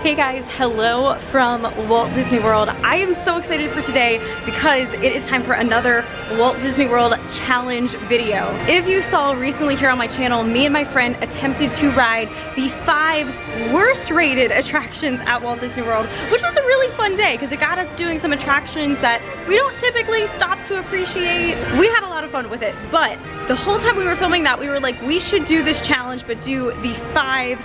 Hey guys, hello from Walt Disney World. I am so excited for today because it is time for another Walt Disney World challenge video. If you saw recently here on my channel, me and my friend attempted to ride the 5 worst rated attractions at Walt Disney World, which was a really fun day because it got us doing some attractions that we don't typically stop to appreciate. We had a lot of fun with it, but the whole time we were filming that, we were like, we should do this challenge, but do the 5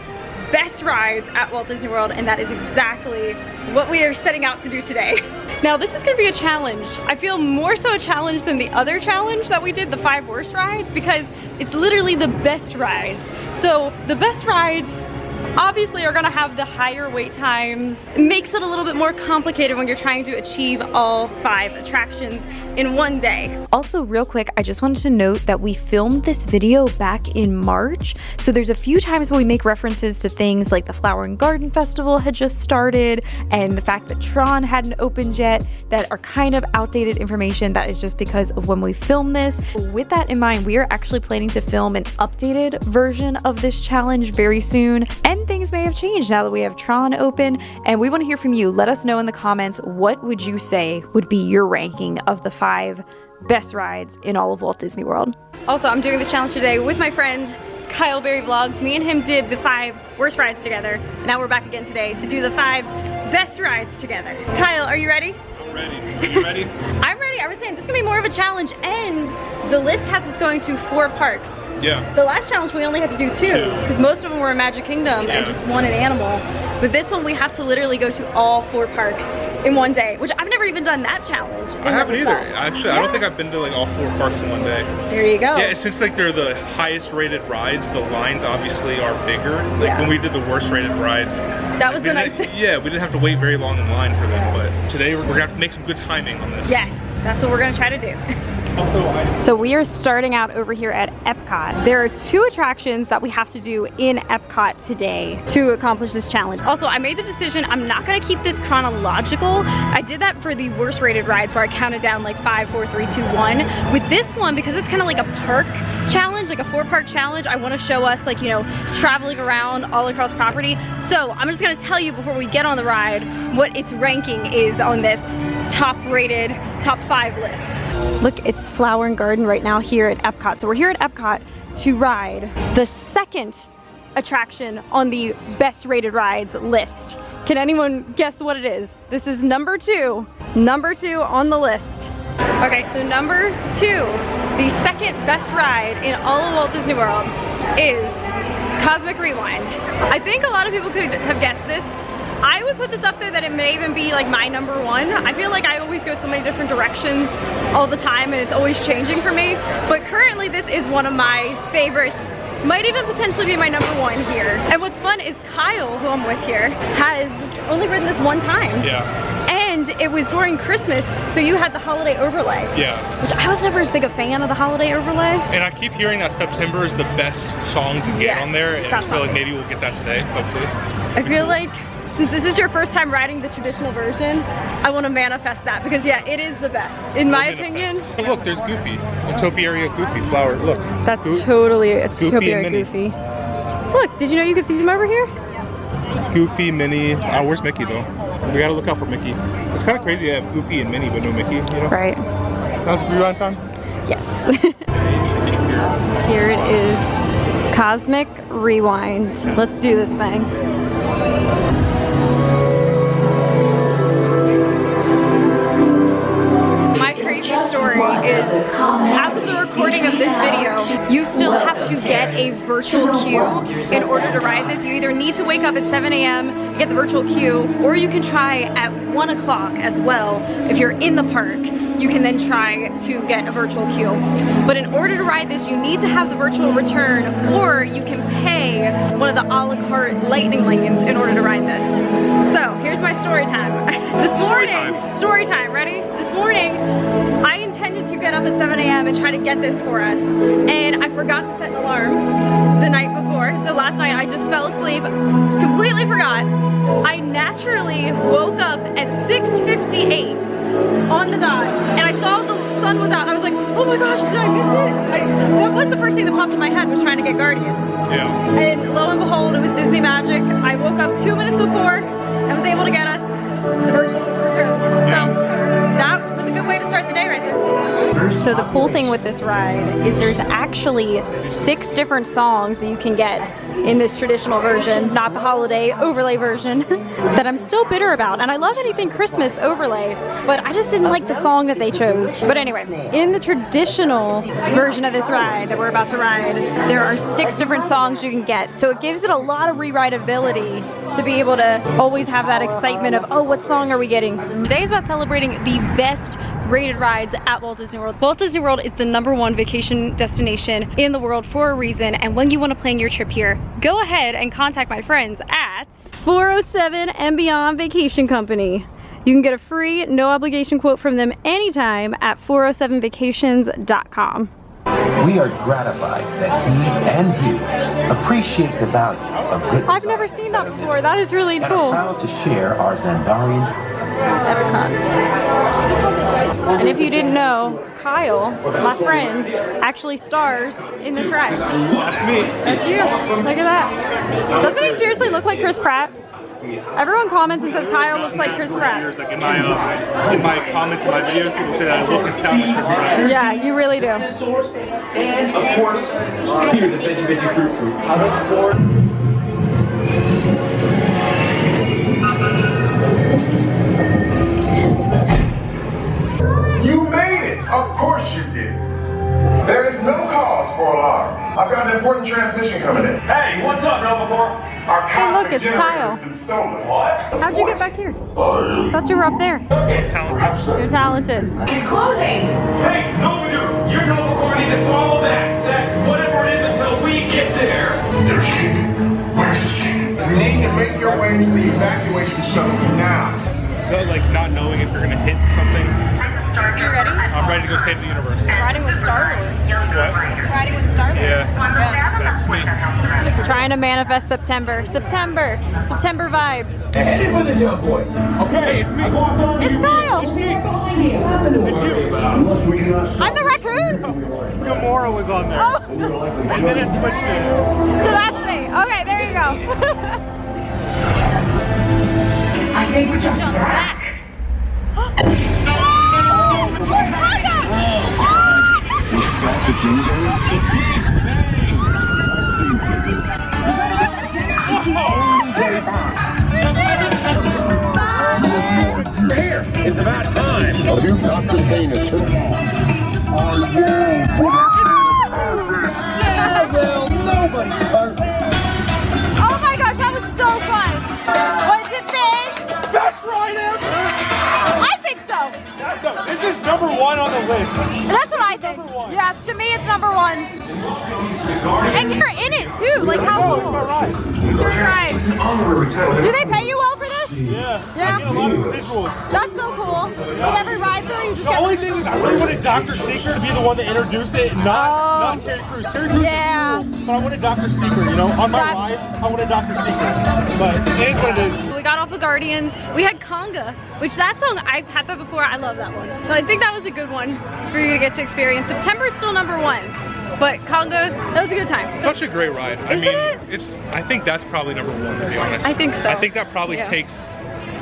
best rides at Walt Disney World, and that is exactly what we are setting out to do today. Now this is gonna be a challenge. I feel more so a challenge than the other challenge that we did, the 5 worst rides, because it's literally the best rides. So the best rides obviously are gonna have the higher wait times. It makes it a little bit more complicated when you're trying to achieve all 5 attractions in one day. Also, real quick, I just wanted to note that we filmed this video back in March, so there's a few times where we make references to things like the Flower and Garden Festival had just started and the fact that Tron hadn't opened yet that are kind of outdated information. That is just because of when we filmed this. With that in mind, we are actually planning to film an updated version of this challenge very soon, and things may have changed now that we have Tron open, and we want to hear from you. Let us know in the comments, what would you say would be your ranking of the 5 best rides in all of Walt Disney World? Also, I'm doing this challenge today with my friend Kyle Berry Vlogs. Me and him did the 5 worst rides together. Now we're back again today to do the 5 best rides together. Kyle, are you ready? I'm ready. Are you ready? I'm ready. I was saying this is gonna be more of a challenge, and the list has us going to 4 parks. Yeah. The last challenge we only had to do 2 because most of them were in Magic Kingdom and just 1 in Animal. But this one we have to literally go to all 4 parks in one day, which I've never even done that challenge. I haven't either. Actually, I don't think I've been to like all 4 parks in one day. There you go. Yeah, since like they're the highest rated rides, the lines obviously are bigger. Like when we did the worst rated rides, that was the nice thing. Yeah, we didn't have to wait very long in line for them, but today we're gonna have to make some good timing on this. Yes, that's what we're gonna try to do. So we are starting out over here at Epcot. There are 2 attractions that we have to do in Epcot today to accomplish this challenge. Also, I made the decision I'm not gonna keep this chronological. I did that for the worst rated rides where I counted down like 5, 4, 3, 2, 1. With this one, because it's kind of like a park challenge, like a 4-park challenge, I want to show us like, you know, traveling around all across property. So I'm just gonna tell you before we get on the ride what its ranking is on this top 5 list. Look, it's Flower and Garden right now here at Epcot. So we're here at Epcot to ride the 2nd attraction on the best rated rides list. Can anyone guess what it is? This is number 2 on the list. Okay, so number 2, the 2nd best ride in all of Walt Disney World is Cosmic Rewind. I think a lot of people could have guessed this. I would put this up there that it may even be like my number 1. I feel like I always go so many different directions all the time and it's always changing for me. But currently this is one of my favorites. Might even potentially be my number 1 here. And what's fun is Kyle, who I'm with here, has only ridden this 1 time. Yeah. And it was during Christmas, so you had the holiday overlay. Yeah. Which I was never as big a fan of the holiday overlay. And I keep hearing that September is the best song to get on there. And so like maybe we'll get that today, hopefully. I feel like since this is your first time riding the traditional version, I want to manifest that because yeah, it is the best, in my opinion. Oh, look, there's Goofy. A Topiary Goofy flower, look. That's totally, it's Topiary Goofy. Look, did you know you could see them over here? Goofy, Minnie. Oh, where's Mickey though? We gotta look out for Mickey. It's kind of crazy to have Goofy and Minnie but no Mickey, you know? Right. Now's the rewind time? Yes. Here it is, Cosmic Rewind. Let's do this thing. Story is, as of the recording of this video, you still have to get a virtual queue in order to ride this. You either need to wake up at 7 a.m. to get the virtual queue, or you can try at 1 o'clock as well. If you're in the park, you can then try to get a virtual queue. But in order to ride this, you need to have the virtual return, or you can pay one of the a la carte lightning lanes in order to ride this. So here's my story time. Story time, ready? This morning, I intended to get up at 7 a.m. and try to get this for us. And I forgot to set an alarm the night before. So last night I just fell asleep, completely forgot. I naturally woke up at 6:58 on the dot, and I saw the sun was out, and I was like, oh my gosh, did I miss it? That was the first thing that popped in my head, was trying to get Guardians. Yeah. And lo and behold, it was Disney Magic. I woke up 2 minutes before, So the cool thing with this ride is there's actually 6 different songs that you can get in this traditional version, not the holiday overlay version, that I'm still bitter about. And I love anything Christmas overlay, but I just didn't like the song that they chose. But anyway, in the traditional version of this ride that we're about to ride, there are 6 different songs you can get. So it gives it a lot of re-rideability to be able to always have that excitement of, oh, what song are we getting? Today is about celebrating the best rated rides at Walt Disney World. Walt Disney World is the #1 vacation destination in the world for a reason, and when you want to plan your trip here, go ahead and contact my friends at 407 and Beyond Vacation Company. You can get a free, no obligation quote from them anytime at 407vacations.com. We are gratified that he and you appreciate the value of good I've never seen that before. That is really and cool. are proud to share our Zandarians. Epcot. And if you didn't know, Kyle, my friend, actually stars in this ride. That's me. That's you. Look at that. Doesn't he seriously look like Chris Pratt? Everyone comments and says Kyle looks like Chris Pratt. Like in my comments in my videos, people say that I look and sound like Chris Pratt. Yeah, you really do. And of course, here the veggie fruit. You made it! Of course you did. There is no cause for alarm. I've got an important transmission coming in. Hey, what's up, Novacor? Our Hey, look, cosmic it's generator Kyle. has been stolen. What? How'd you get back here? Thought you were up there. You're talented. It's closing. Hey, Novadur, your Novacor need to follow that whatever it is until we get there. There's King. Where's the King? You need to make your way to the evacuation shuttles now. Like not knowing if you're gonna hit something. You ready? I'm ready to go save the universe. Riding with Star-Lord. What? Riding with Star-Lord. Yeah. That's me. Trying to manifest September. September vibes. Hit it with a jump boy. Okay, it's me. It's Kyle. It's you. I'm the raccoon. Gamora was on there. Oh. And then it switched it. So that's me. Okay, there you go. I think we jump back. Here, it's about time. Have you not been paying attention? Oh my gosh, that was so fun. What did you think? Best ride ever! I think so. This is #1 on the list. That's what I think. Yeah, to me it's #1. And you're in it too. Like how cool. It's your ride. It's an honorary title. Do they pay you well for this? Yeah. Yeah. I get a lot of residuals. That's so cool. With every ride though, you just The get only thing is, I really wanted Dr. Secret to be the one to introduce it, not Terry Crews. Terry Crews Yeah. is cool, but I wanted Dr. Secret, you know? On my ride, I wanted Dr. Secret. But it is what it is. We got off of Guardians. We had Congo, which that song, I've had that before. I love that one. So I think that was a good one for you to get to experience. September is still #1, but Congo, that was a good time. Such a great ride. I Isn't mean, it? I think that's probably #1 to be honest. I think so. I think that probably Yeah. takes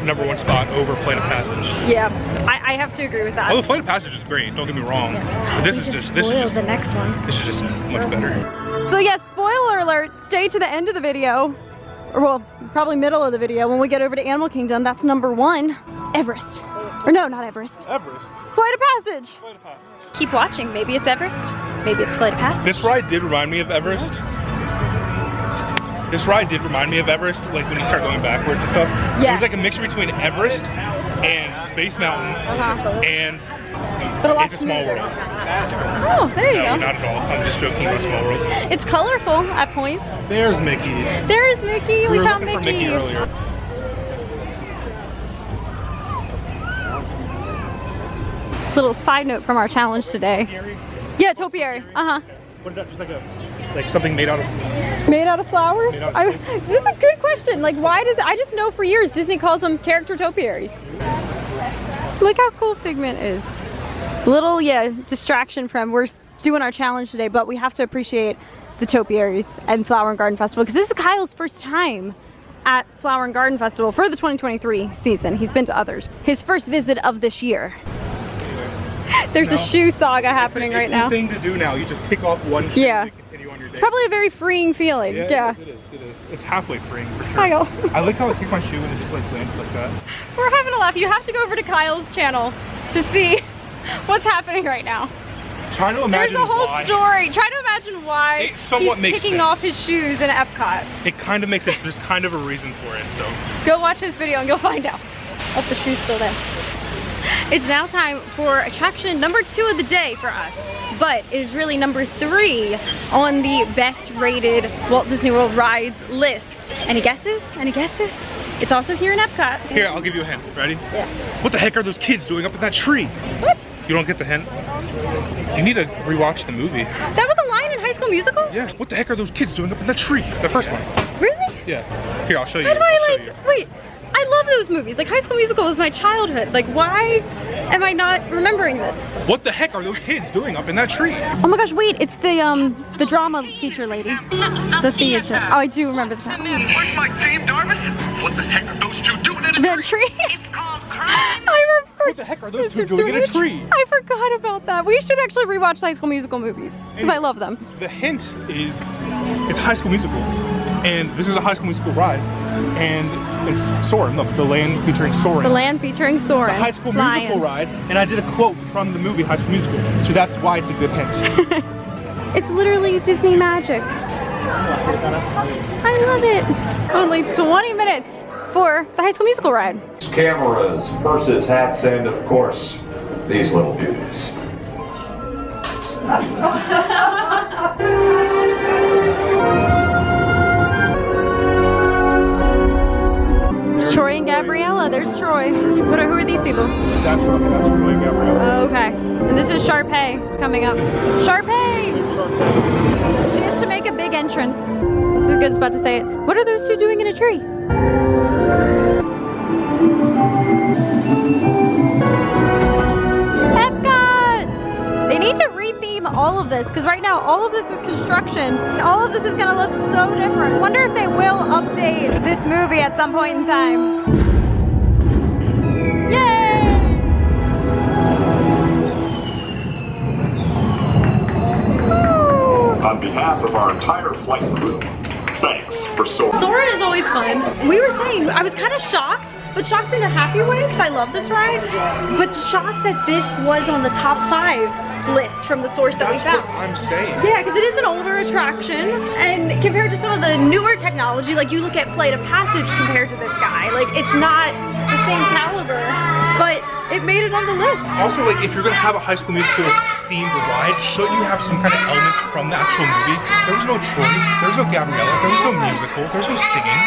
#1 spot over Flight of Passage. Yeah, I have to agree with that. Although Flight of Passage is great, don't get me wrong. But this is just the next one. This is just much better. So yes, spoiler alert, stay to the end of the video, or well, probably middle of the video when we get over to Animal Kingdom. That's #1, Everest. Or no, not Everest. Everest. Flight of Passage. Flight of Passage. Keep watching, maybe it's Everest, maybe it's Flight of Passage. This ride did remind me of Everest. This ride did remind me of Everest, like when you start going backwards and stuff. Yeah. It was like a mixture between Everest and Space Mountain and But a lot It's a Small smoother. World. Oh, there you No, go. not at all. I'm just joking about Small World. It's colorful at points. There's Mickey. There's Mickey. We were found looking for Mickey earlier. Little side note from our challenge today. Yeah, topiary. What is that? Just like something made out of? Made out of flowers? Made out of This is a good question. Like, why does I just know for years Disney calls them character topiaries. Look how cool Figment is. Little, yeah, distraction from we're doing our challenge today, but we have to appreciate the topiaries and Flower and Garden Festival because this is Kyle's first time at Flower and Garden Festival for the 2023 season. He's been to others. His first visit of this year. There's a shoe saga happening right now. It's the thing to do now. You just kick off one shoe and continue on your day. It's probably a very freeing feeling. Yeah. It is. It's halfway freeing for sure. Kyle. I like how I kick my shoe and it just like lands like that. We're having a laugh. You have to go over to Kyle's channel to see what's happening right now. Try to imagine There's a whole why. story. Try to imagine why he's kicking off his shoes in Epcot. It kind of makes sense. There's kind of a reason for it, so. Go watch his video and you'll find out. Oh, the shoe's still there. It's now time for attraction number 2 of the day for us, but it is really number 3 on the best rated Walt Disney World rides list. Any guesses? Any guesses? It's also here in Epcot. Here, I'll give you a hint. Ready? Yeah. What the heck are those kids doing up in that tree? What? You don't get the hint? You need to rewatch the movie. That was a line in High School Musical? Yeah. What the heck are those kids doing up in that tree? The first one. Really? Yeah. Here, I'll show you. How do I like, wait, I love those movies. Like High School Musical was my childhood. Like why am I not remembering this? What the heck are those kids doing up in that tree? Oh my gosh, wait, it's the drama teacher lady. The theater. Oh, I do remember that. Where's my team, Darvis? What the heck are those two doing in a That tree? It's called crime. I remember. What the heck are those two doing in a tree? I forgot about that. We should actually rewatch High School Musical movies because I love them. The hint is it's High School Musical, and this is a High School Musical ride, and it's Soarin. Look, the land featuring Soarin. The land featuring Soarin. The High School Musical ride, and I did a quote from the movie High School Musical, so that's why it's a good hint. It's literally Disney magic. I love it. Only 20 minutes for the High School Musical ride. Cameras, purses, hats, and of course, these little beauties. It's Troy and Gabriella. There's Troy. Who are these people? That's Troy and Gabriella. Okay. And this is Sharpay. It's coming up. Sharpay! She has to make a big entrance. This is a good spot to say it. What are those two doing in a tree? Epcot! They need to retheme all of this because right now all of this is construction and all of this is gonna look so different. Wonder if they will update this movie at some point in time. Yay! On behalf of our entire flight crew, thanks for Soarin. Soarin is always fun. We were saying, I was kind of shocked, but shocked in a happy way because I love this ride, but shocked that this was on the top 5 list from the source that we found. That's what I'm saying. Yeah, because it is an older attraction, and compared to some of the newer technology, like you look at Flight of Passage compared to this guy, like it's not the same caliber, but it made it on the list. Also, like if you're gonna have a High School Musical themed ride, shouldn't you have some kind of elements from the actual movie? There was no Troy, there was no Gabriella, there was no musical, there was no singing.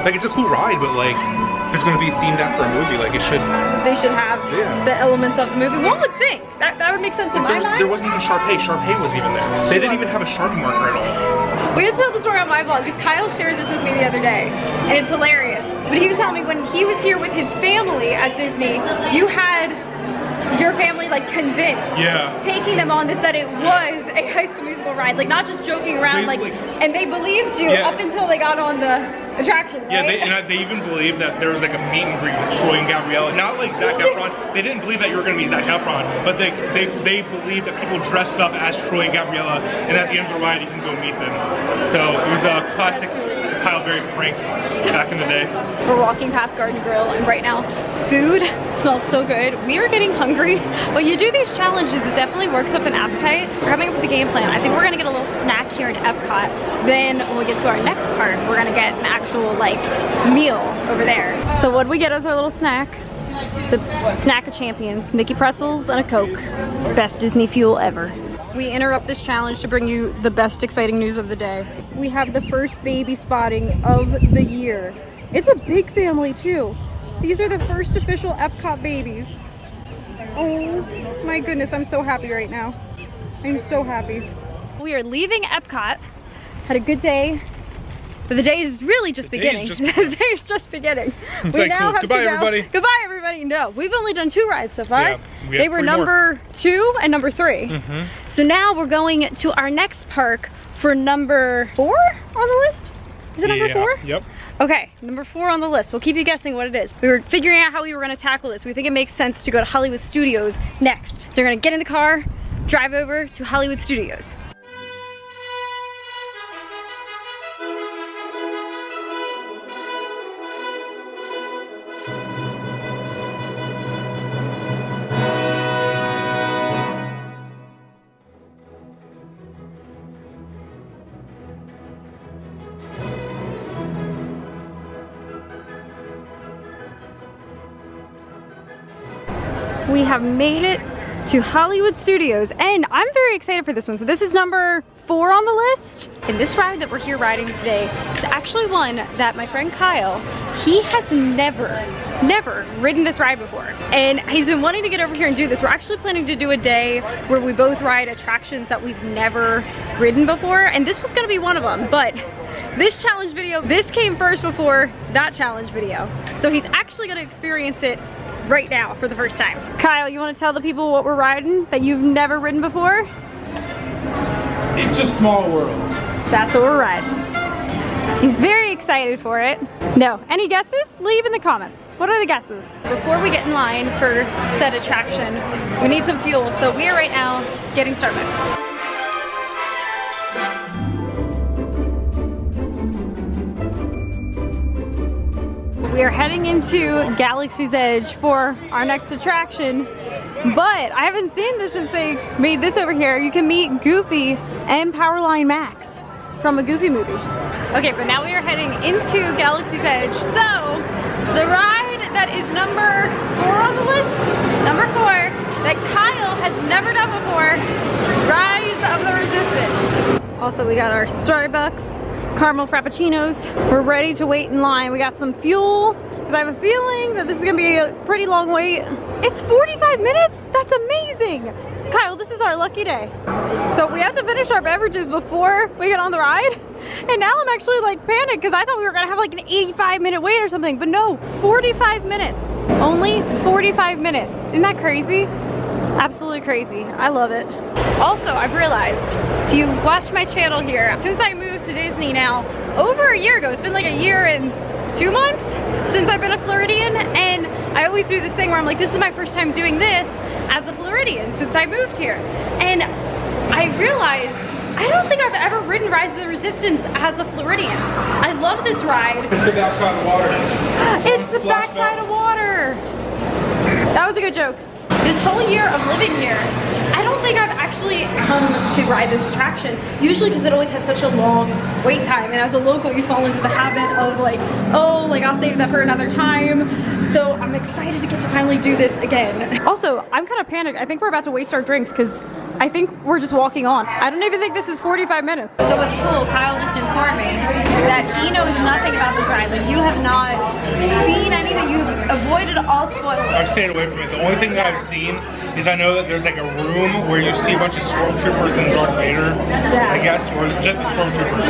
Like it's a cool ride, but like if it's gonna be themed after a movie, like it should. They should have the elements of the movie. One would think that would make sense in my mind. There wasn't even Sharpay. Sharpay was even there. They didn't even have a Sharpie marker at all. We had to tell the story on my vlog because Kyle shared this with me the other day, and it's hilarious. But he was telling me when he was here with his family at Disney, you had your family like convinced, taking them on this, that it was a High School Musical ride, like not just joking around, and they believed you up until they got on the attraction, right? Yeah, they even believed that there was like a meet and greet with Troy and Gabriella, not like Zac Efron. They didn't believe that you were going to be Zac Efron, but they believed that people dressed up as Troy and Gabriella, and at the end of the ride you can go meet them. So it was a classic Kyle very prank back in the day. We're walking past Garden Grill, and right now food smells so good. We are getting hungry. When you do these challenges, it definitely works up an appetite. We're coming up with a game plan. I think we're gonna get a little snack here in Epcot. Then when we get to our next park, we're gonna get an actual like meal over there. So what do we get as our little snack? The snack of champions, Mickey pretzels and a Coke. Best Disney fuel ever. We interrupt this challenge to bring you the best exciting news of the day. We have the first baby spotting of the year. It's a big family too. These are the first official Epcot babies. Oh my goodness, I'm so happy right now. I'm so happy. We are leaving Epcot. Had a good day. But the day is really just beginning. The day is just beginning. We now have goodbye, to go. everybody. Goodbye, everybody. No, we've only done 2 rides so far. Yeah, they were number 2 and number 3. So now we're going to our next park for number 4 on the list. Is it number 4? Yep. Okay, number 4 on the list. We'll keep you guessing what it is. We were figuring out how we were gonna tackle this. We think it makes sense to go to Hollywood Studios next. So we're gonna get in the car, drive over to Hollywood Studios. We have made it to Hollywood Studios and I'm very excited for this one. So this is number 4 on the list. And this ride that we're here riding today is actually one that my friend Kyle, he has never ridden this ride before. And he's been wanting to get over here and do this. We're actually planning to do a day where we both ride attractions that we've never ridden before. And this was gonna be one of them, but this challenge video, this came first before that challenge video. So he's actually gonna experience it right now for the first time. Kyle, you want to tell the people what we're riding that you've never ridden before? It's a small world. That's what we're riding. He's very excited for it. No, any guesses? Leave in the comments. What are the guesses? Before we get in line for said attraction, we need some fuel. So we are right now getting Starbucks. We are heading into Galaxy's Edge for our next attraction, but I haven't seen this since they made this over here. You can meet Goofy and Powerline Max from a Goofy movie. Okay, but now we are heading into Galaxy's Edge. So, the ride that is number 4 on the list, number 4, that Kyle has never done before, Rise of the Resistance. Also, we got our Starbucks caramel frappuccinos. We're ready to wait in line. We got some fuel because I have a feeling that this is gonna be a pretty long wait. It's 45 minutes? That's amazing. Kyle, this is our lucky day. So we have to finish our beverages before we get on the ride. And now I'm actually like panicked because I thought we were gonna have like an 85-minute wait or something, but no, 45 minutes. Only 45 minutes. Isn't that crazy? Absolutely crazy. I love it. Also, I've realized, if you watch my channel here, since I moved to Disney now, over a year ago, it's been like a year and 2 months since I've been a Floridian, and I always do this thing where I'm like, this is my first time doing this as a Floridian since I moved here. And I realized, I don't think I've ever ridden Rise of the Resistance as a Floridian. I love this ride. It's the backside of water. It's the backside of water. That was a good joke. This whole year of living here, I don't think I've actually come to ride this attraction. Usually because it always has such a long wait time, and as a local you fall into the habit of like, oh, like I'll save that for another time. So I'm excited to get to finally do this again. Also, I'm kind of panicked. I think we're about to waste our drinks because I think we're just walking on. I don't even think this is 45 minutes. So what's cool, Kyle just informed me that he knows nothing about this ride. Like, you have not seen anything. You've avoided all spoilers. I've stayed away from it. The only thing that I've seen is I know that there's like a room where you see a bunch of stormtroopers and Darth Vader, I guess, or just the stormtroopers.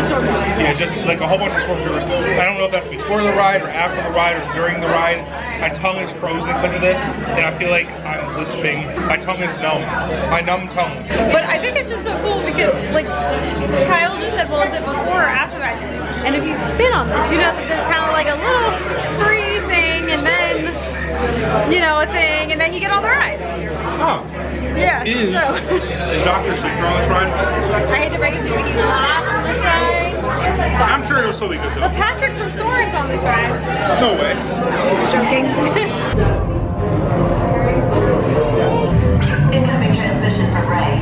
Yeah, just like a whole bunch of stormtroopers. I don't know if that's before the ride or after the ride or during the ride. My tongue is frozen because of this, and I feel like I'm lisping. My tongue is numb. My numb tongue. But I think it's just so cool because, like, Kyle just said, well, is it before or after that? And if you've been on this, you know that there's kind of like a little free thing, and then, you know, a thing, and then you get on the ride. Oh. Yeah. Is Dr. Sleeper on this ride? I hate to break it to you, he's not on this ride. I'm sure it'll still be good though. But Patrick from Soarin's on this ride. No way. Joking. Incoming transmission from Ray.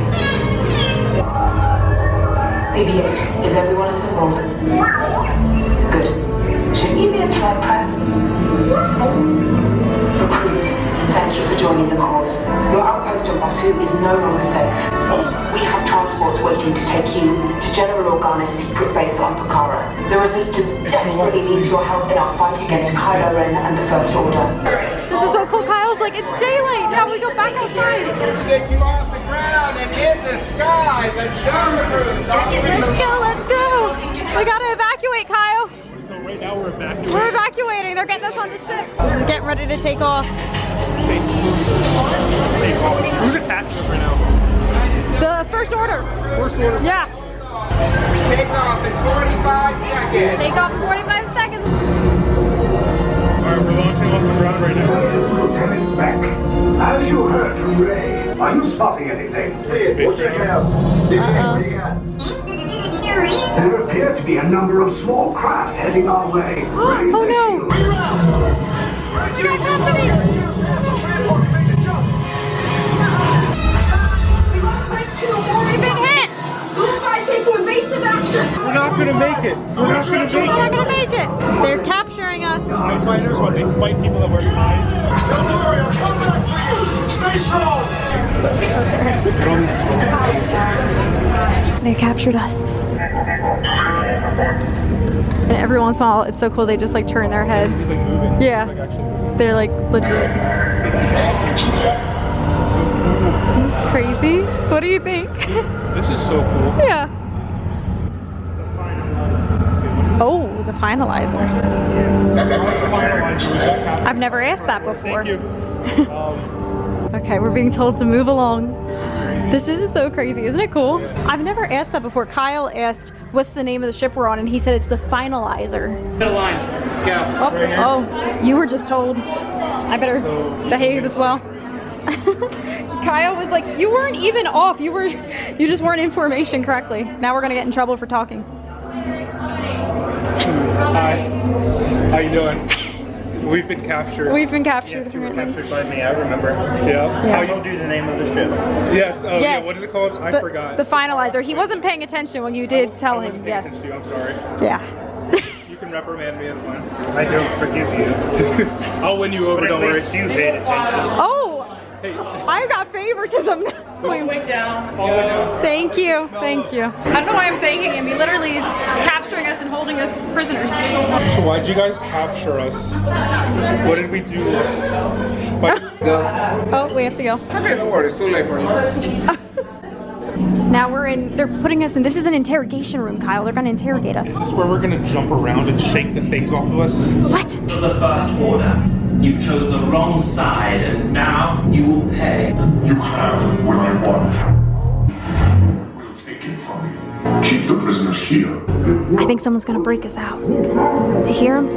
BB-8, is everyone assembled? Good. Shouldn't you be in flight prep? Recruits, thank you for joining the cause. Your outpost on Batu is no longer safe. We have transports waiting to take you to General Organa's secret base on Pokhara. The Resistance desperately needs your help in our fight against Kylo Ren and the First Order. This is so cool. Kyle's like, it's daylight. Now we go back outside. Get you off the ground and in the sky. Let's go. Let's go. We gotta evacuate, Kyle. So right now we're evacuating. We're evacuating. They're getting us on the ship. We're getting ready to take off. Who's attached to us right now? The First Order. First Order. Yeah. Take off in 45 seconds. Take off in 45 seconds. Alright, we're launching off the ground right now. Lieutenant Beck, as you heard from Ray, are you spotting anything? See it. We'll check it out. What do you got? There appear to be a number of small craft heading our way. Oh no! What's happening? We've been hit! We're not gonna make it. We're not gonna make it. We're not gonna make it. They're capturing us. My fighters, what, they fight people that wear ties? Don't worry, I'll come back for you. Stay strong. They captured us. And every once in a while, it's so cool, they just like turn their heads. It's like moving. Yeah. It's like actually. They're like legit. It's crazy. What do you think? This is so cool. Yeah. Oh, the finalizer. I've never asked that before. Thank you. Okay, we're being told to move along. This is so crazy, isn't it cool? I've never asked that before. Kyle asked, what's the name of the ship we're on? And he said it's the finalizer. Get a line. Go. Oh, Right here. oh, you were just told. I better behave as well. Kyle was like, you weren't even off. You just weren't information correctly. Now we're gonna get in trouble for talking. Hi. How you doing? We've been captured. We've been captured. Yes, you were apparently. captured by me, I remember. Yeah. Yeah. I told you the name of the ship. Yes. Oh, Yes. yeah. What is it called? I forgot. The finalizer. He wasn't paying attention when you did tell I wasn't him. paying Yes. attention to you, I'm sorry. Yeah. You can reprimand me as well. I don't forgive you. I'll win you over. But at Don't worry. least you paid attention. Oh, Hey. I got favoritism. Way down. All the way down. Thank you. Thank you. I don't know why I'm thanking him. He literally is capturing us and holding us prisoners. So why'd you guys capture us? What did we do? Oh, we have to go. Okay, don't worry, it's too late for you. Now we're in, they're putting us in, this is an interrogation room, Kyle. They're gonna interrogate us. Is this where we're gonna jump around and shake the things off of us? What? For the first order, you chose the wrong side, and now you will pay. You have what I want. We'll take it from you. Keep the prisoners here. I think someone's gonna break us out. Do you hear them?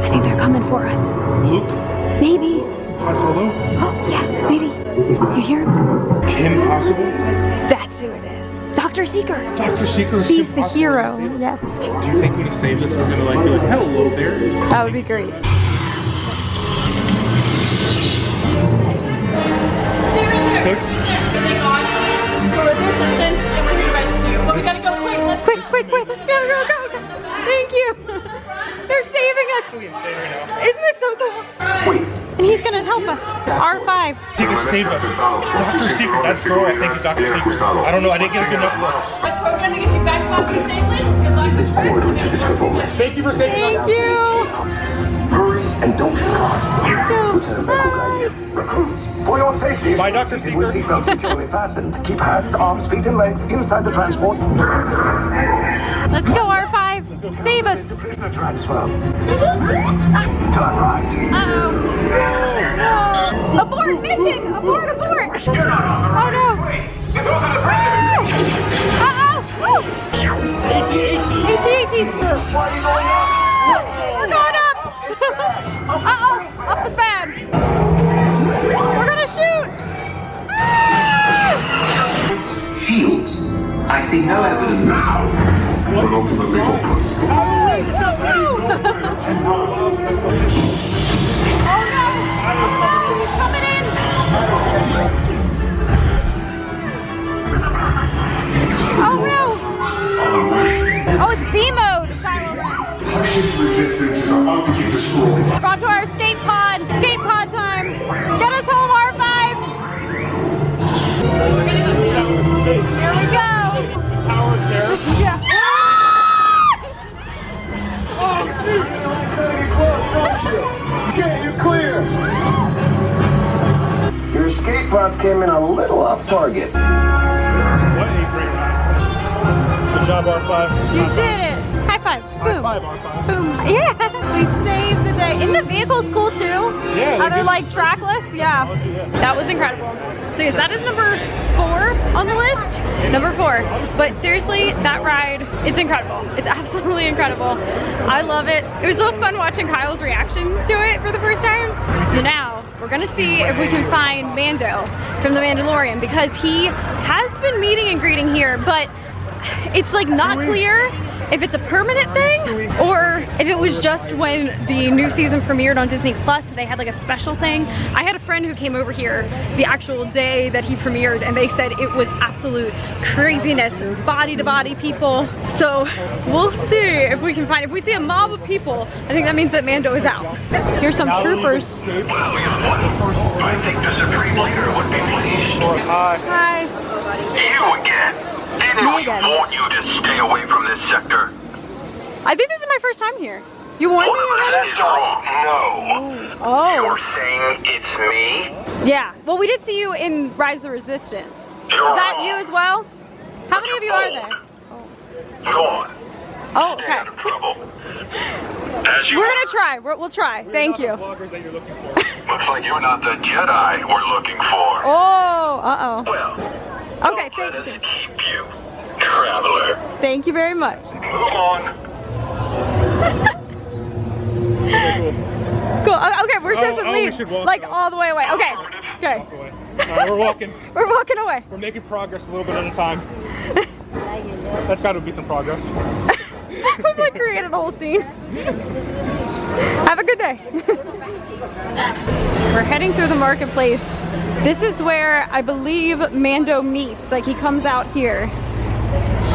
I think they're coming for us. Luke? Maybe. Han Solo? Oh, yeah, maybe. You hear him? Kim Possible? That's who it is. Dr. Seeker. Dr. Seeker? He's Kim the Possible hero. gonna save us? Yeah. Do you think when he saves us, he's gonna like be like, hello there? That would be great. Resistance, and we're here to rescue. But we gotta go quick. Let's quick. Go. Thank you. They're saving us. Isn't this so cool? And he's gonna help us. R5. Seeker saved us. Dr. Seeker, that's girl, I think he's Dr. Seeker. I don't know, I didn't get a good enough look. We're gonna get you back to Boston safely. Good luck. Thank you for saving us. Thank you. Hurry and don't get caught. Lieutenant Beck will guide you. Recruits, for your safety, Bye, Dr. Seeker. with seatbelts securely fastened. Keep hands, arms, feet, and legs inside the transport. Let's go, R5. Save us. Prisoner transfer. Turn right. Uh-oh. No. Abort mission. Abort. Oh, no. Uh-oh. AT-ATs. We're going up. Uh-oh. Up is bad. We're gonna shoot. Shields. I see no evidence. Now, but ultimately hopeless. Oh no! He's coming in! Oh no! Oh, it's B mode! Hush's resistance is about to be destroyed. Brought to our escape pod! Escape pod time! Get us home, R5! Here we go! This tower's there. Yeah. Okay, you're clear. Your escape pods came in a little off target. What a great ride. Good job, R5. You did it! High five! boom. Boom. Yeah. We saved the day. Isn't the vehicle's cool too? Yeah. How they're like trackless? Yeah. That was incredible. So yes, that is number 4 on the list. Number 4. But seriously, that ride, it's incredible. It's absolutely incredible. I love it. It was so fun watching Kyle's reaction to it for the first time. So now we're gonna see if we can find Mando from The Mandalorian, because he has been meeting and greeting here, but it's like not clear if it's a permanent thing or if it was just when the new season premiered on Disney Plus, they had like a special thing. I had a friend who came over here the actual day that he premiered, and they said it was absolute craziness, body to body people. So we'll see if we can find, if we see a mob of people, I think that means that Mando is out. Here's some troopers. I think the Supreme Leader would be pleased. Hi. You again. Didn't we warn you to stay away from this sector? I think this is my first time here. You warned me already? That is wrong. No. Oh. You're saying it's me? Yeah. Well, we did see you in Rise of the Resistance. Is that you as well? How many of you are there? Gone. Oh, okay. As you We're gonna try. We'll try. Thank you. Looks like you're not the Jedi we're looking for. Oh, uh-oh. Well, okay, thank you. keep you, traveler. Thank you very much. Move on. Cool. Okay, we're supposed to we leave should walk like all the way away. Okay. Okay. Alright, we're walking. We're walking away. We're making progress a little bit at a time. That's got to be some progress. We've like created a whole scene. Have a good day. We're heading through the marketplace. This is where I believe Mando meets. Like, he comes out here.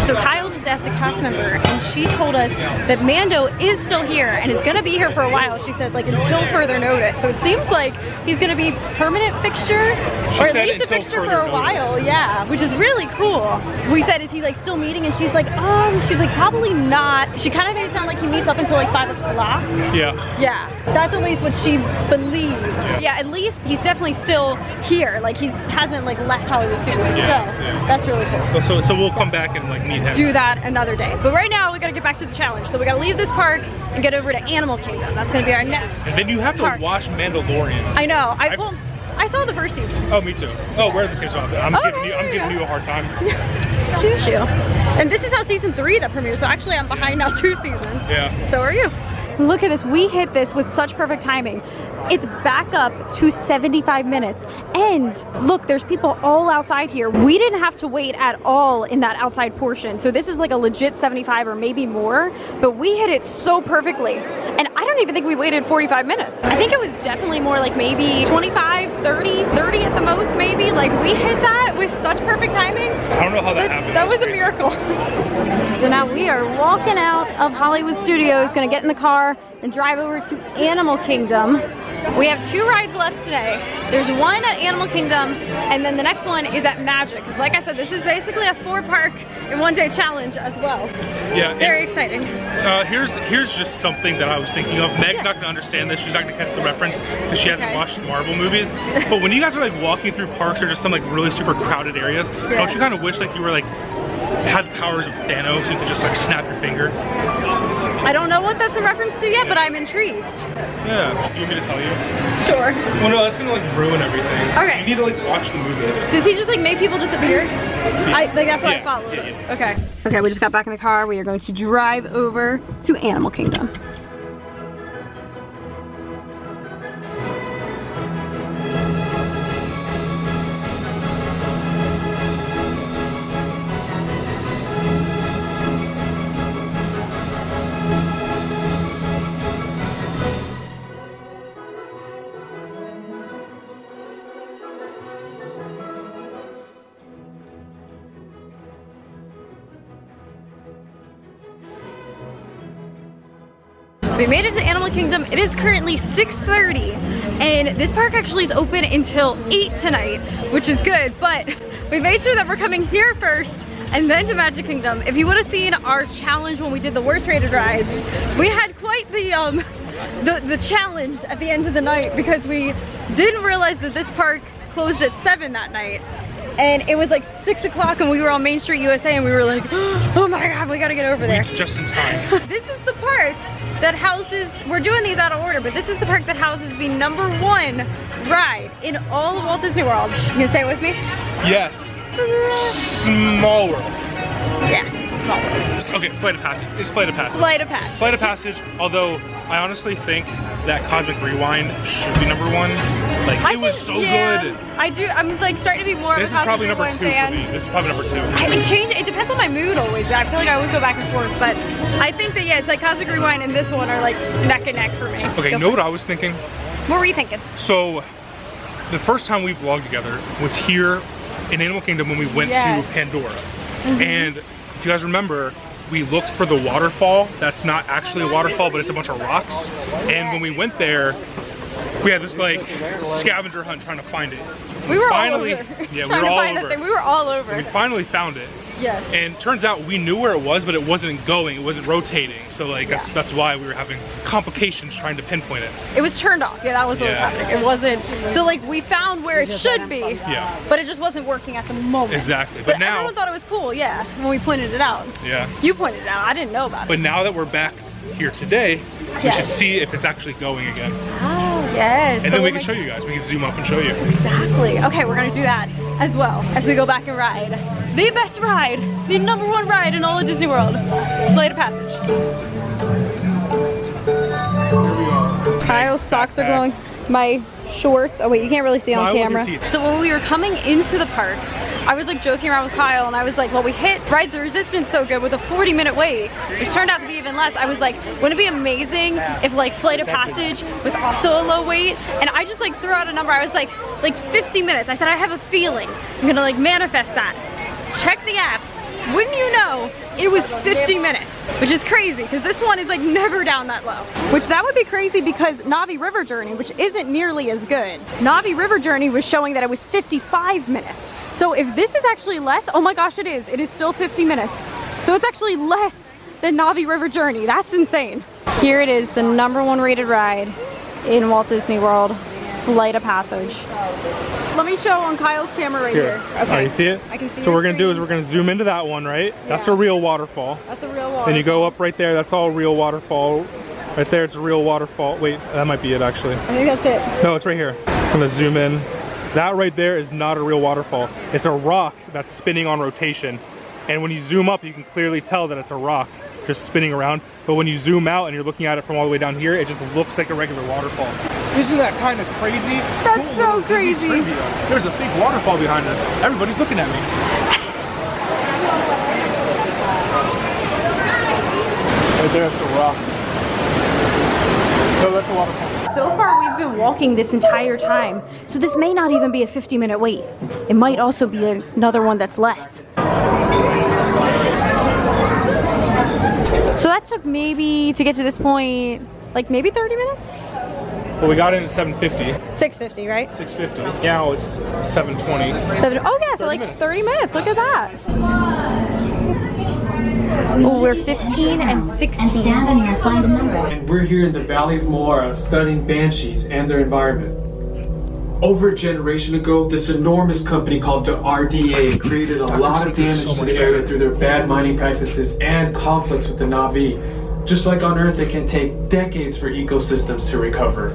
So Kyle just asked a cast member, and she told us that Mando is still here and is gonna be here for a while. She said, like, until further notice. So it seems like he's gonna be a permanent fixture, or at least a fixture for a while. Yeah, which is really cool. We said, is he like still meeting? And she's like probably not. She kind of made it sound like he meets up until like 5 o'clock. Yeah. Yeah, that's at least what she believes. Yeah, at least he's definitely still here. Like, he hasn't like left Hollywood Studios. So that's really cool. So we'll come back and like meet him. Do that another day. But right now we gotta get back to the challenge. So we gotta leave this park and get over to Animal Kingdom. That's gonna be our next. And then you have to watch Mandalorian. I know. I saw the first season. Oh, me too. Oh, where are the same songs? I'm giving you a hard time. And this is how season 3 that premieres. So actually I'm behind now 2 seasons. Yeah. So are you. Look at this. We hit this with such perfect timing. It's back up to 75 minutes. And look, there's people all outside here. We didn't have to wait at all in that outside portion. So this is like a legit 75 or maybe more, but we hit it so perfectly. And I don't even think we waited 45 minutes. I think it was definitely more like maybe 25, 30 at the most maybe. Like, we hit that with such perfect timing. I don't know how that happened. That was a miracle. So now we are walking out of Hollywood Studios, gonna get in the car and drive over to Animal Kingdom. We have 2 rides left today. There's one at Animal Kingdom, and then the next one is at Magic. Because like I said, this is basically a 4-park in 1-day challenge as well. Yeah. Very exciting. Here's just something that I was thinking of. Meg's not gonna understand this. She's not gonna catch the reference because she hasn't watched the Marvel movies. But when you guys are like walking through parks or just some like really super crowded areas, don't you kind of wish like you were like had the powers of Thanos, so you could just like snap your finger? I don't know what that's a reference to yet, but I'm intrigued. Yeah. You want me to tell you? Sure. Well, no, that's gonna like ruin everything. Okay. You need to like watch the movies. Does he just like make people disappear? Like that's what I followed. Yeah. Okay. Okay, we just got back in the car. We are going to drive over to Animal Kingdom. We made it to Animal Kingdom. It is currently 6:30, and this park actually is open until 8 tonight, which is good, but we made sure that we're coming here first and then to Magic Kingdom. If you would have seen our challenge when we did the worst rated rides, we had quite the challenge at the end of the night because we didn't realize that this park closed at 7 that night. and it was like 6 o'clock and we were on Main Street USA and we were like, oh my God, we gotta get over there. Just in time. This is the park that houses, we're doing these out of order, but this is the park that houses the #1 ride in all of Walt Disney World. You gonna say it with me? Yes. Small World. Yeah, Small World. Okay, Flight of Passage. It's Flight of Passage. Flight of Passage. Flight of Passage, although I honestly think that Cosmic Rewind should be #1. Like, it was so good. I do, I'm like starting to be more of a This is probably Cosmic #2 Rewind fan. for me. This is probably #2. It changes, it depends on my mood always. I feel like I always go back and forth, but I think that, yeah, it's like Cosmic Rewind and this one are like neck and neck for me. Okay, you know what I was thinking? What were you thinking? So, the first time we vlogged together was here in Animal Kingdom when we went to Pandora. And if you guys remember, we looked for the waterfall. That's not actually a waterfall, but it's a bunch of rocks. And when we went there, we had this like scavenger hunt trying to find it. We were finally, all over. Yeah, we were all over. We were all over. We finally found it. Yes. And turns out we knew where it was, but it wasn't going, it wasn't rotating. So like that's why we were having complications trying to pinpoint it. It was turned off. Yeah, that was what was happening. It wasn't, so like we found where it should be. Yeah. But it just wasn't working at the moment. Exactly. But now everyone thought it was cool, yeah, when we pointed it out. Yeah. You pointed it out, I didn't know about it. But now that we're back here today, we should see if it's actually going again. Oh, yes. And then we can show you guys. We can zoom up and show you. Exactly. Okay, we're gonna do that as well as we go back and ride the best ride, the #1 ride in all of Disney World, Flight of Passage. Kyle's socks are glowing. My shorts. Oh wait, you can't really see on camera. So when we were coming into the park, I was like joking around with Kyle and I was like, well, we hit Rise the Resistance so good with a 40-minute wait, which turned out to be even less. I was like, wouldn't it be amazing if like Flight of Passage was also a low wait? And I just like threw out a number. I was like 50 minutes. I said, I have a feeling I'm gonna like manifest that. Check the app. Wouldn't you know, it was 50 minutes, which is crazy because this one is like never down that low. Which that would be crazy because Navi River Journey, which isn't nearly as good. Navi River Journey was showing that it was 55 minutes. So if this is actually less, oh my gosh, it is. It is still 50 minutes. So it's actually less than Navi River Journey. That's insane. Here it is, the #1 rated ride in Walt Disney World, Flight of Passage. Let me show on Kyle's camera right here. Okay. Oh, you see it? I can see so what we're gonna do is we're gonna zoom into that one, right? Yeah. That's a real waterfall. That's a real waterfall. Then you go up right there, that's all real waterfall. Right there, it's a real waterfall. Wait, that might be it actually. I think that's it. No, it's right here. I'm gonna zoom in. That right there is not a real waterfall. It's a rock that's spinning on rotation. And when you zoom up, you can clearly tell that it's a rock just spinning around. But when you zoom out and you're looking at it from all the way down here, it just looks like a regular waterfall. Isn't that kind of crazy? That's so crazy. There's a big waterfall behind us. Everybody's looking at me. Right there, that's the rock. So that's a waterfall. So far we've been walking this entire time, so this may not even be a 50-minute wait. It might also be another one that's less. So that took maybe, to get to this point, like maybe 30 minutes? Well, we got in at 7:50. 6:50, right? 6:50. Now it's 7:20. Oh yeah, so like 30 minutes, look at that. Oh, we're 15 and 16. And stand on your assigned number. And we're here in the Valley of Moara studying banshees and their environment. Over a generation ago, this enormous company called the RDA created a lot of damage to the area through their bad mining practices and conflicts with the Na'vi. Just like on Earth, it can take decades for ecosystems to recover.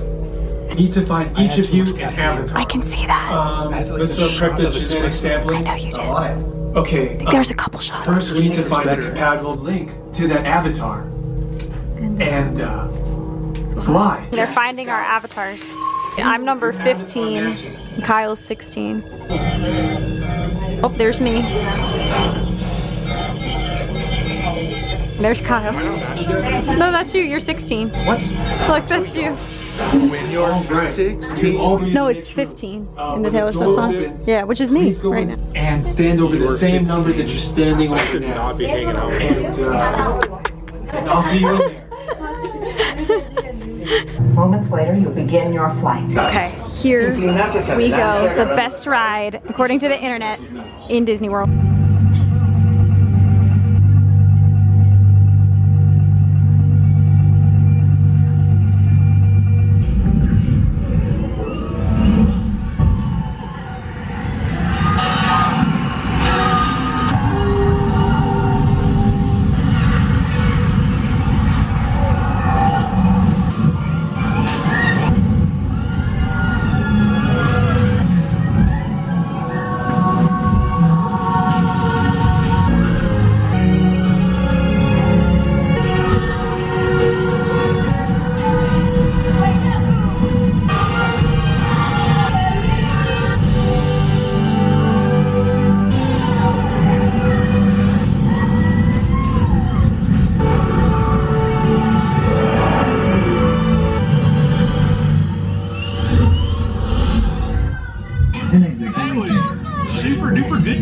We need to find each of you an avatar. I can see that. Let's prep the genetic sampling. I know you did. Okay. I think there's a couple shots. First, we need to find a compatible link to that avatar. And fly. They're finding our avatars. I'm number 15. Kyle's 16. Oh, there's me. There's Kyle. No, that's you. You're 16. What? Look, that's you. When you're 16? No, it's 15 in the Taylor Swift song. Yeah, which is me right now. And stand over the same number that you're standing over should now. not be hanging out. And I'll see you in there. Moments later, you'll begin your flight. Okay, here we go. The best ride, according to the internet, in Disney World.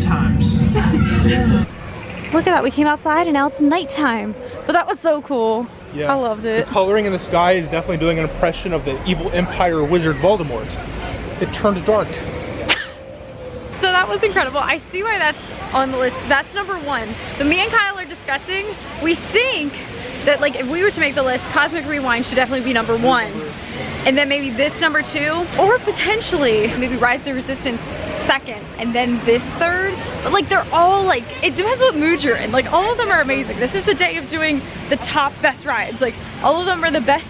times. Look at that, we came outside and now it's nighttime. But that was so cool. Yeah. I loved it. The coloring in the sky is definitely doing an impression of the evil empire wizard Voldemort. It turned dark. So that was incredible. I see why that's on the list. That's number 1. So me and Kyle are discussing. We think that like if we were to make the list, Cosmic Rewind should definitely be number 1. And then maybe this number 2, or potentially maybe Rise to Resistance 2nd, and then this 3rd. But like they're all like, it depends what mood you're in. Like all of them are amazing. This is the day of doing the top best rides. Like all of them are the best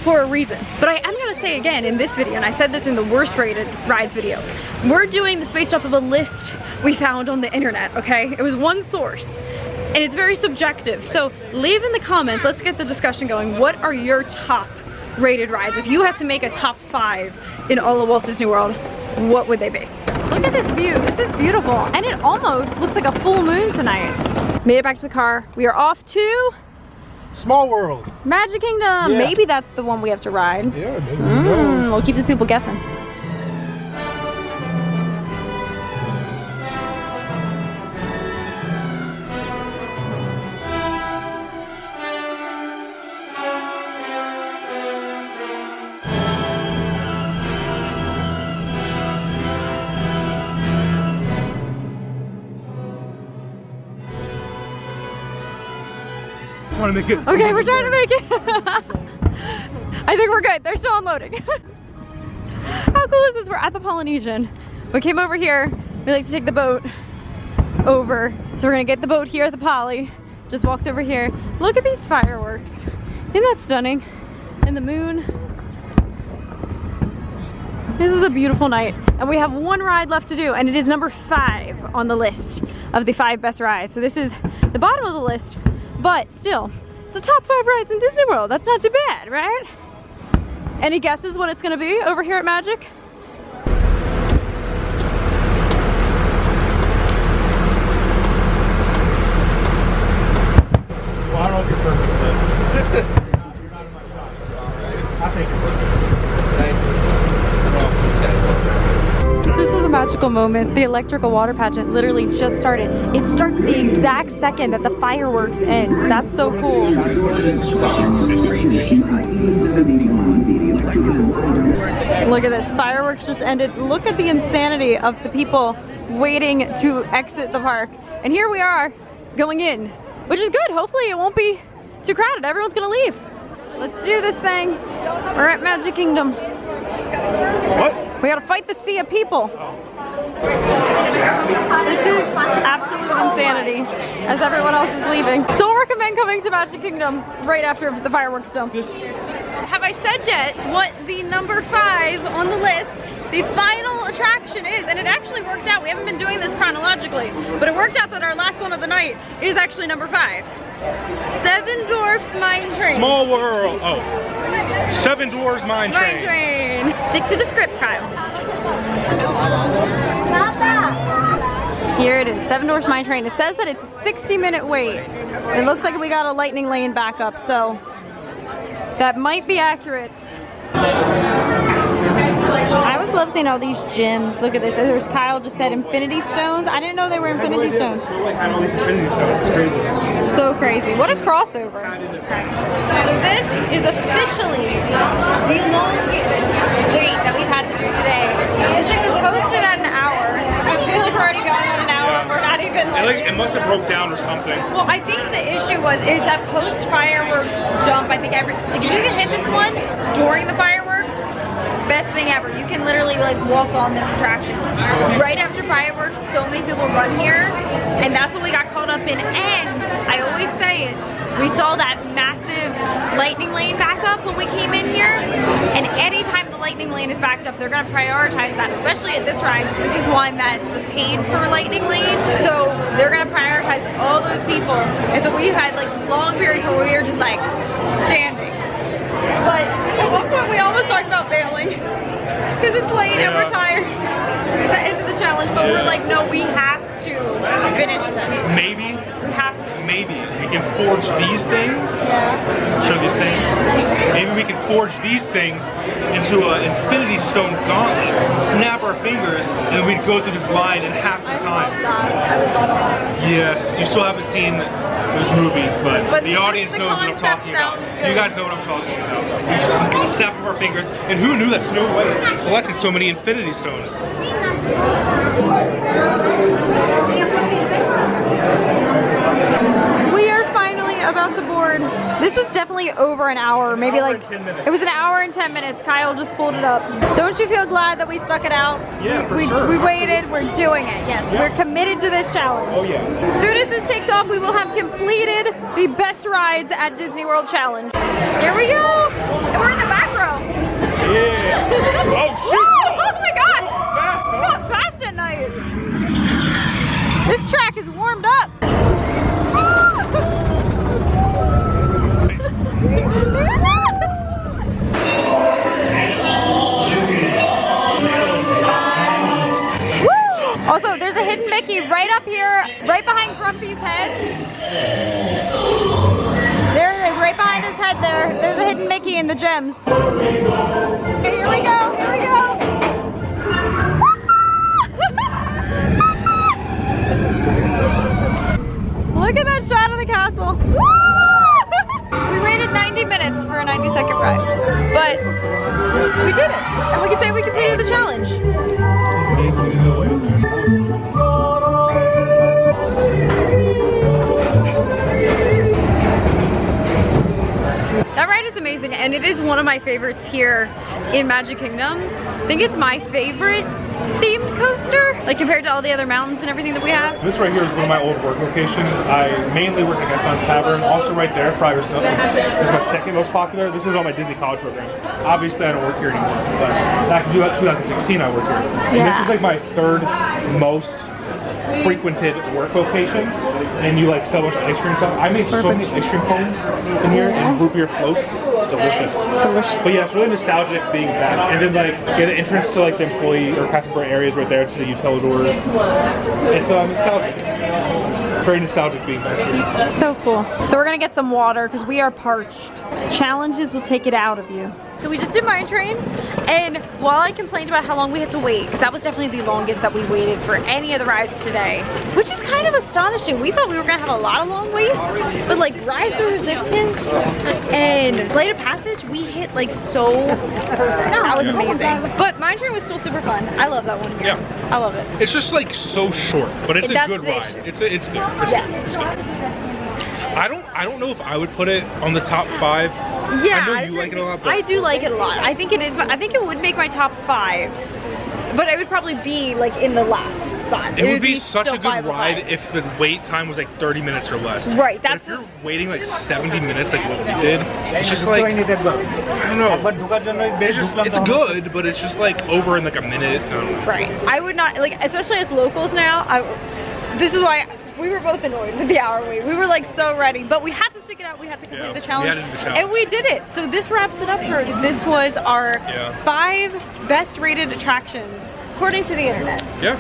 for a reason. But I am gonna say again in this video, and I said this in the worst rated rides video, we're doing this based off of a list we found on the internet, okay? It was one source. And it's very subjective. So leave in the comments, let's get the discussion going. What are your top rated rides? If you have to make a top 5 in all of Walt Disney World, what would they be? Look at this view, this is beautiful. And it almost looks like a full moon tonight. Made it back to the car. We are off to Small World. Magic Kingdom. Yeah. Maybe that's the one we have to ride. Yeah, maybe. We'll keep the people guessing. Trying to make it. Okay, we're trying to make it. I think we're good. They're still unloading. How cool is this? We're at the Polynesian. We came over here. We like to take the boat over. So we're gonna get the boat here at the Poly. Just walked over here. Look at these fireworks. Isn't that stunning? And the moon. This is a beautiful night. And we have one ride left to do, and it is number 5 on the list of the 5 best rides. So this is the bottom of the list. But still, it's the top 5 rides in Disney World. That's not too bad, right? Any guesses what it's gonna be over here at Magic? Well, I don't know if you're perfect, but I think you're perfect. Thank you. This was a magical moment. The electrical water pageant literally just started. It starts the exact second that the fireworks end. That's so cool. Look at this, fireworks just ended. Look at the insanity of the people waiting to exit the park. And here we are going in, which is good. Hopefully it won't be too crowded. Everyone's gonna leave. Let's do this thing. We're at Magic Kingdom. What? We gotta fight the sea of people. This is absolute insanity as everyone else is leaving. Don't recommend coming to Magic Kingdom right after the fireworks dump. Have I said yet what the number 5 on the list, the final attraction is? And it actually worked out. We haven't been doing this chronologically, but it worked out that our last one of the night is actually number 5. 7 Dwarfs Mine Train. Small World. Oh. 7 Dwarfs Mine Train. Mine Train. Stick to the script, Kyle. Here it is, 7 Dwarfs Mine Train. It says that it's a 60-minute wait. It looks like we got a lightning lane backup, so that might be accurate. I always love seeing all these gems. Look at this. There's Kyle just said Infinity Stones. I didn't know they were Infinity Stones. Had all these Infinity Stones. It's crazy. So crazy. What a crossover. So this is officially the longest wait that we've had to do today. This thing was posted at an hour. I feel like we're already going on an hour. We're not even It must have broke down or something. Well, I think the issue is that post fireworks dump. I think if you can hit this one during the fireworks, best thing ever. You can literally like walk on this attraction. Right after fireworks, so many people run here, and that's what we got caught up in. And I always say it, we saw that massive lightning lane back up when we came in here, and anytime the lightning lane is backed up, they're gonna prioritize that, especially at this ride. This is one that's the paid for lightning lane, so they're gonna prioritize all those people. And so we've had like long periods where we were just like standing. But at one point we almost talked about bailing because it's late and we're tired. It's the end of the challenge, but we're like, no, we have to finish this. Maybe. We have to. Maybe we we can forge these things. Show these things. Maybe we can forge these things into an Infinity Stone gauntlet, snap our fingers, and we'd go through this line in half the time. Yes, you still haven't seen those movies, but the audience knows what I'm talking about. You guys know what I'm talking about. We just snap of our fingers, and who knew that Snow White collected so many Infinity Stones? We are finally about to board. This was definitely over an hour, maybe like 10 minutes. It was an hour and 10 minutes. Kyle just pulled it up. Don't you feel glad that we stuck it out? Yeah, for sure. We waited, we're doing it. Yes, we're committed to this challenge. Oh yeah. As soon as this takes off, we will have completed the best rides at Disney World Challenge. Here we go! And we're in the back row. Yeah. Oh shoot! Oh my god! It's not fast at night. This track is warmed up. Also, there's a hidden Mickey right up here, right behind Grumpy's head. There it is, right behind his head there. There's a hidden Mickey in the gems. Okay, here we go, here we go. Look at that shot of the castle. We waited 90 minutes for a 90-second ride, but we did it. And we can say we completed the challenge. That ride is amazing, and it is one of my favorites here in Magic Kingdom. I think it's my favorite themed coaster, like compared to all the other mountains and everything that we have. This right here is one of my old work locations. I mainly work at Sun's Tavern. Also right there, Friar Snow is my second most popular. This is on my Disney College program. Obviously I don't work here anymore, but back in 2016 I worked here. And this is like my third most frequented work location, and you like sell a bunch of ice cream stuff. I made so many ice cream cones in here and root beer floats. Delicious. But yeah, it's really nostalgic being back. And then like get an entrance to like the employee or passenger areas right there to the utilidors. It's nostalgic. Very nostalgic being back here. So cool. So we're gonna get some water because we are parched. Challenges will take it out of you. So we just did Mine Train, and while I complained about how long we had to wait, because that was definitely the longest that we waited for any of the rides today, which is kind of astonishing. We thought we were gonna have a lot of long waits, but like Rise to Resistance and Flight of Passage, we hit like so perfect. That was amazing. But Mine Train was still super fun. I love that one here. Yeah. I love it. It's just like so short, but it's a good ride. It's good. It's good. It's good. I don't know if I would put it on the top 5. Yeah, I know you like it a lot, but I do like it a lot. I think it is. I think it would make my top 5, but it would probably be like in the last spot. It would be such a good ride if the wait time was like 30 minutes or less. Right. That's if you're waiting like 70 minutes, like what we did, it's just like I don't know. It's good, but it's just like over in like a minute. I don't know. Right. I would not like, especially as locals now. This is why. We were both annoyed with the hour wait. We were like so ready, but we had to stick it out. We had to complete the challenge. We had to do the challenge. And we did it. So this wraps it up for, this was our 5 best rated attractions, according to the internet. Yeah.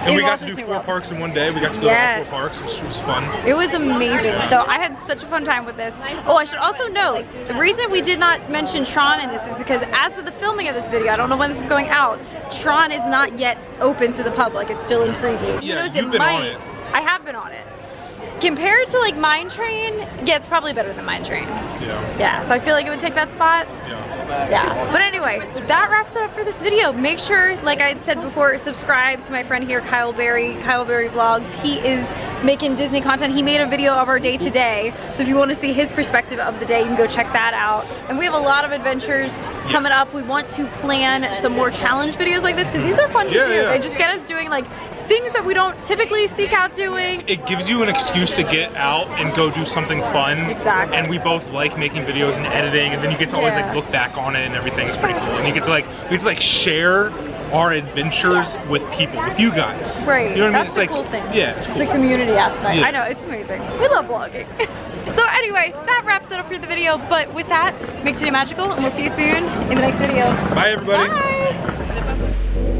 And we got to do 4 parks in one day. We got to go to all 4 parks, which was fun. It was amazing. So I had such a fun time with this. Oh, I should also note, the reason we did not mention Tron in this is because as of the filming of this video, I don't know when this is going out, Tron is not yet open to the public. It's still in preview. Yeah, you've been on it. I have been on it. Compared to like Mine Train, yeah, it's probably better than Mine Train. Yeah. Yeah, so I feel like it would take that spot. Yeah. But anyway, that wraps it up for this video. Make sure, like I had said before, subscribe to my friend here, Kyle Berry Vlogs. He is making Disney content. He made a video of our day today. So if you want to see his perspective of the day, you can go check that out. And we have a lot of adventures coming up. We want to plan some more challenge videos like this because these are fun to do. They just get us doing like things that we don't typically seek out doing. It gives you an excuse to get out and go do something fun. Exactly. And we both like making videos and editing, and then you get to always like look back on it and everything. It's pretty cool. And you get to like, we get to like share our adventures with people, with you guys. Right. You know what I mean? That's It's like, cool thing. Yeah, it's cool. It's the community aspect. Yeah. I know, it's amazing. We love vlogging. So anyway, that wraps it up for the video. But with that, make today magical, and we'll see you soon in the next video. Bye, everybody. Bye.